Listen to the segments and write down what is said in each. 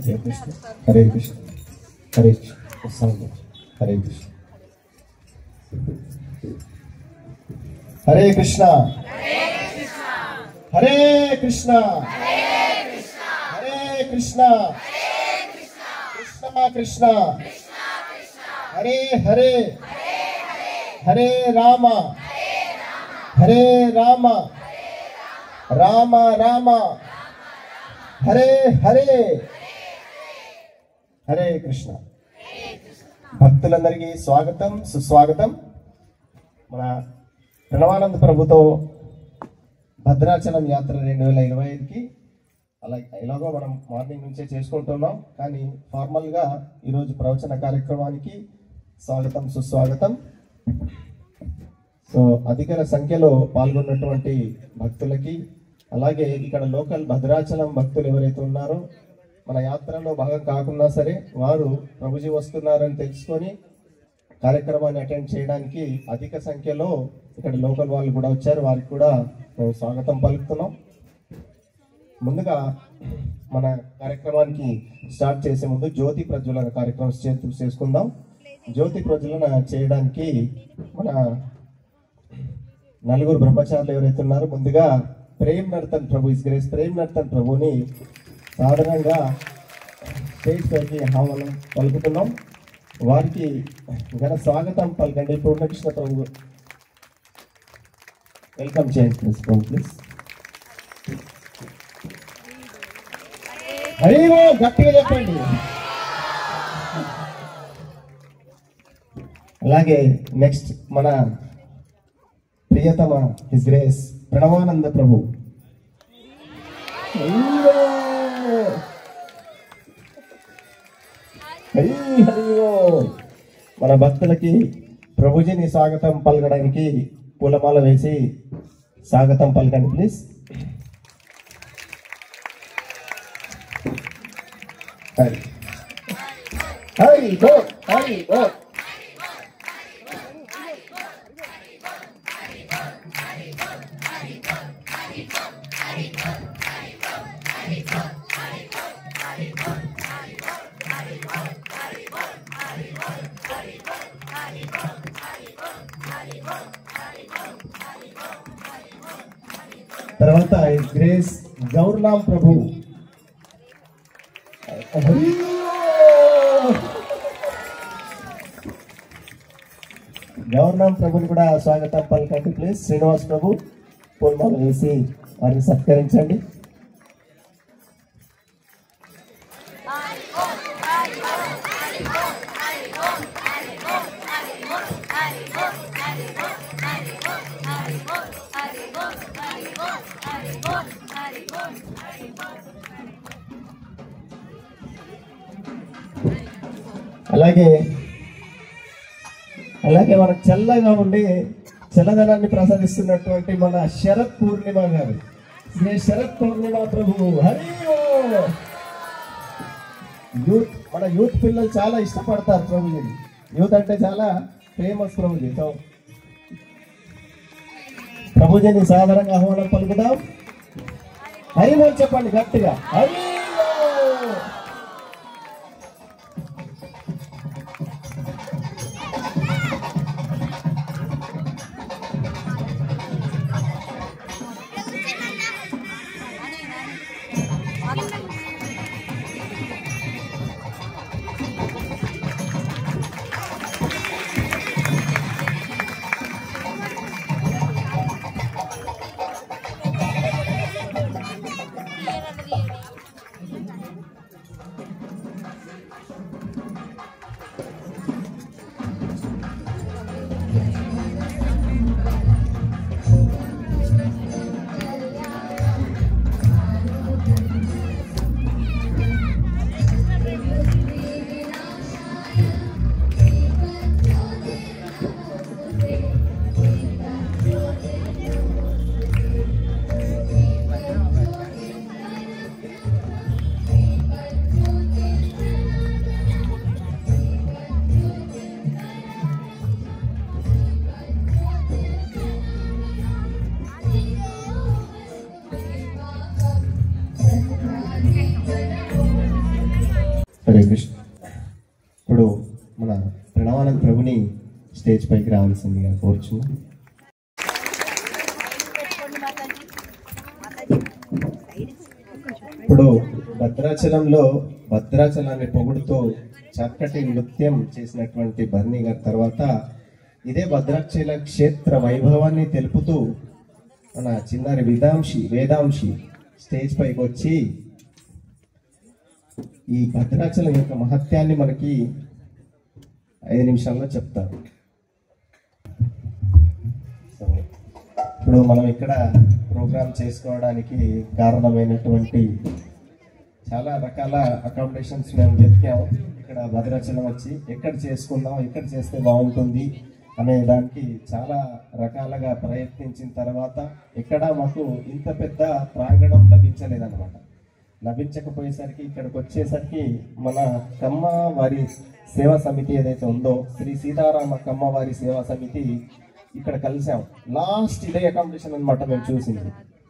Hare Krishna, Hare Krishna, Hare Krishna, Hare Krishna. Hare Krishna, Hare Krishna, Hare Krishna, Krishna Krishna, Hare Hare, Hare Rama, Hare Rama, Rama Rama, Hare Hare. Hare Krishna. భక్తులందరికీ స్వాగతం సుస్వాగతం. మన ప్రణవానంద ప్రభుతో భద్రాచలం యాత్ర 2025కి ఎలాగో మనం morning నుంచే చేసుకుంటున్నాం, కానీ ఫార్మల్గా ఈరోజు ప్రవచన కార్యక్రమానికి స్వాగతం సుస్వాగతం. సో అధిక సంఖ్యలో పాల్గొన్నటువంటి భక్తులకి, అలాగే ఇక్కడ లోకల్ భద్రాచలం భక్తులు ఎవరైతే ఉన్నారో మన యాత్రలో భాగం కాకున్నా సరే వారు ప్రభుజీ వస్తున్నారని తెలుసుకొని కార్యక్రమాన్ని అటెండ్ చేయడానికి అధిక సంఖ్యలో ఇక్కడ లోకల్ వాళ్ళు కూడా వచ్చారు. వారికి కూడా మేము స్వాగతం పలుకుతున్నాం. ముందుగా మన కార్యక్రమానికి స్టార్ట్ చేసే ముందు జ్యోతి ప్రజ్వలన కార్యక్రమం చేసుకుందాం. జ్యోతి ప్రజ్వలన చేయడానికి మన నలుగురు బ్రహ్మచారులు ఎవరైతే ఉన్నారో ముందుగా ప్రేమ్ నర్తన్ ప్రభు, హిస్ గ్రేస్ ప్రేమ్ నర్తన్ ప్రభుని సాధారణంగా స్టేజ్ పైకి ఆహ్వానం పలుకుతున్నాం. వారికి ఘన స్వాగతం పలకండి. పూర్ణకృష్ణ ప్రభు వెల్కమ్ చేయండి ప్లీజ్. హరివో గట్టిగా చెప్పండి. అలాగే నెక్స్ట్ మన ప్రియతమ హిస్ గ్రేస్ ప్రణవానంద ప్రభు. హరివో మన భక్తులకి ప్రభుజీని స్వాగతం పలకడానికి పూలమాల వేసి స్వాగతం పలకండి please. Hari Hari go Hari go. తర్వాత హిస్ గ్రేస్ గౌర్నాం ప్రభు. గౌర్నాం ప్రభుని కూడా స్వాగతం పలకండి ప్లీజ్. శ్రీనివాస్ ప్రభు పూలమాల వేసి వారిని సత్కరించండి. అలాగే మనకు చల్లగా ఉండి చల్లదనాన్ని ప్రసాదిస్తున్నటువంటి మన శరత్ పూర్ణిమ గారు, శ్రీ శరత్ పూర్ణిమ ప్రభు. హరి యూత్, మన యూత్ పిల్లలు చాలా ఇష్టపడతారు ప్రభుజీని. యూత్ అంటే చాలా ఫేమస్ ప్రభుజీ. సో ప్రభుజీని సాధారణంగా ఆహ్వానం పలుకుదాం. హరిమో చెప్పండి గట్టిగా. హరి హరే కృష్ణ. ఇప్పుడు మన ప్రణవానంద ప్రభుని స్టేజ్ పైకి రావాల్సిందిగా కోరుచున్నాం. ఇప్పుడు భద్రాచలాన్ని పొగుడుతూ చక్కటి నృత్యం చేసినటువంటి బర్నీ గారి తర్వాత ఇదే భద్రాచల క్షేత్ర వైభవాన్ని తెలుపుతూ మన చిన్నారి వేదాంశి స్టేజ్ పైకి వచ్చి ఈ భద్రాచలం యొక్క మహత్యాన్ని మనకి 5 నిమిషాల్లో చెప్తారు. సో ఇప్పుడు మనం ఇక్కడ ప్రోగ్రామ్ చేసుకోవడానికి కారణమైనటువంటి చాలా రకాల అకామిడేషన్స్ మేము వెతికాము. ఇక్కడ భద్రాచలం వచ్చి ఎక్కడ చేసుకుందాం, ఎక్కడ చేస్తే బాగుంటుంది అనే దానికి చాలా రకాలుగా ప్రయత్నించిన తర్వాత ఎక్కడ మాకు ఇంత పెద్ద ప్రాంగణం లభించలేదన్నమాట. లభించకపోయేసరికి ఇక్కడికి వచ్చేసరికి మన కమ్మ వారి సేవా సమితి ఏదైతే ఉందో శ్రీ సీతారామ కమ్మ వారి సేవా సమితి ఇక్కడ కలిసాం. లాస్ట్ ఇదే అకామిడేషన్ అనమాట మేము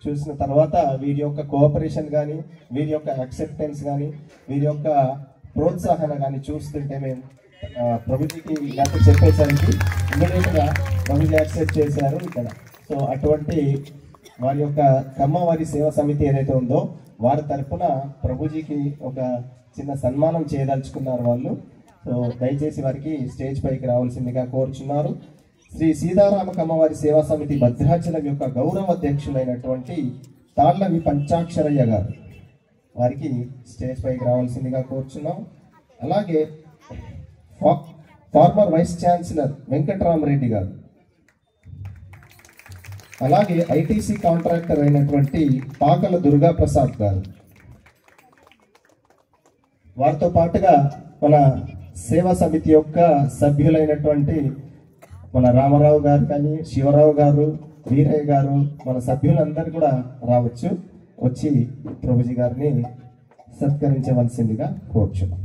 చూసిన తర్వాత వీరి యొక్క కోఆపరేషన్ కానీ, వీరి యొక్క యాక్సెప్టెన్స్ కానీ, వీరి యొక్క ప్రోత్సాహన కానీ చూస్తుంటే మేము ప్రభుజీకి గత చెప్పేసరికి ఇమ్మీడియట్గా ప్రభుజీ యాక్సెప్ట్ చేశారు ఇక్కడ. సో అటువంటి వారి యొక్క కమ్మవారి సేవా సమితి ఏదైతే ఉందో వారి తరపున ప్రభుజీకి ఒక చిన్న సన్మానం చేయదలుచుకున్నారు వాళ్ళు. సో దయచేసి వారికి స్టేజ్ పైకి రావాల్సిందిగా కోరుచున్నారు. శ్రీ సీతారామ కమ్మవారి సేవా సమితి భద్రాచలం యొక్క గౌరవ అధ్యక్షులైనటువంటి తాళ్లవి పంచాక్షరయ్య గారు వారికి స్టేజ్ పైకి రావాల్సిందిగా కోరుచున్నాం. అలాగే ఫార్మర్ వైస్ ఛాన్సలర్ వెంకటరామరెడ్డి గారు, అలాగే ఐటీసీ కాంట్రాక్టర్ అయినటువంటి పాకల దుర్గా ప్రసాద్ గారు, వారితో పాటుగా మన సేవా సమితి యొక్క సభ్యులైనటువంటి మన రామారావు గారు కానీ, శివరావు గారు, వీరయ్య గారు, మన సభ్యులందరూ కూడా రావచ్చు. వచ్చి ప్రభుజీ గారిని సత్కరించవలసిందిగా కోరుచున్నాం.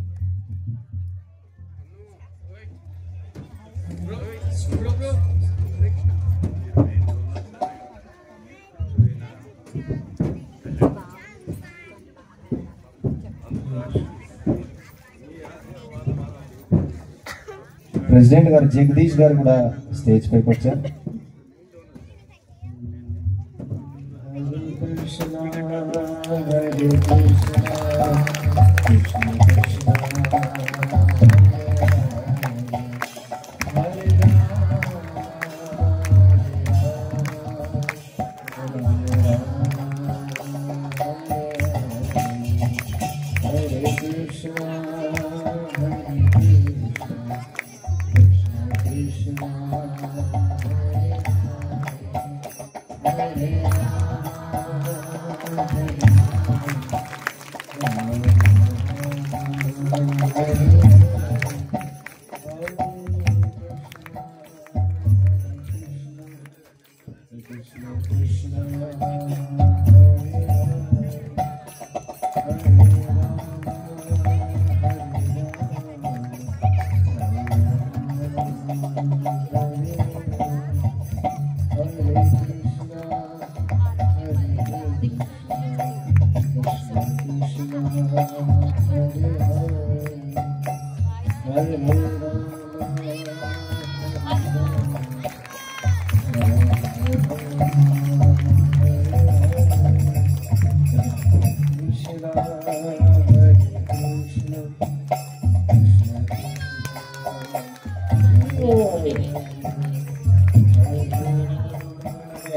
ప్రెసిడెంట్ గారు జగదీష్ గారు కూడా స్టేజ్ పైకి వచ్చారు.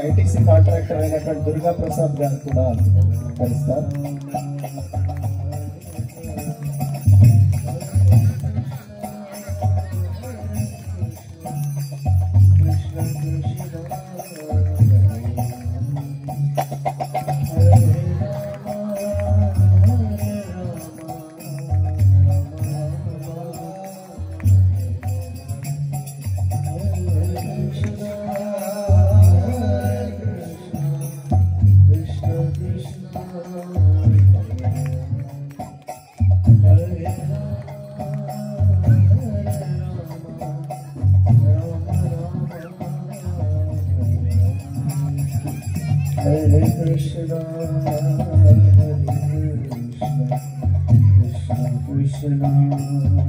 ఐటీసీ కాంట్రాక్టర్ అయినటువంటి దుర్గా ప్రసాద్ గారు కూడా కలుస్తారు. Hare Krishna, Hare Krishna, Krishna Krishna.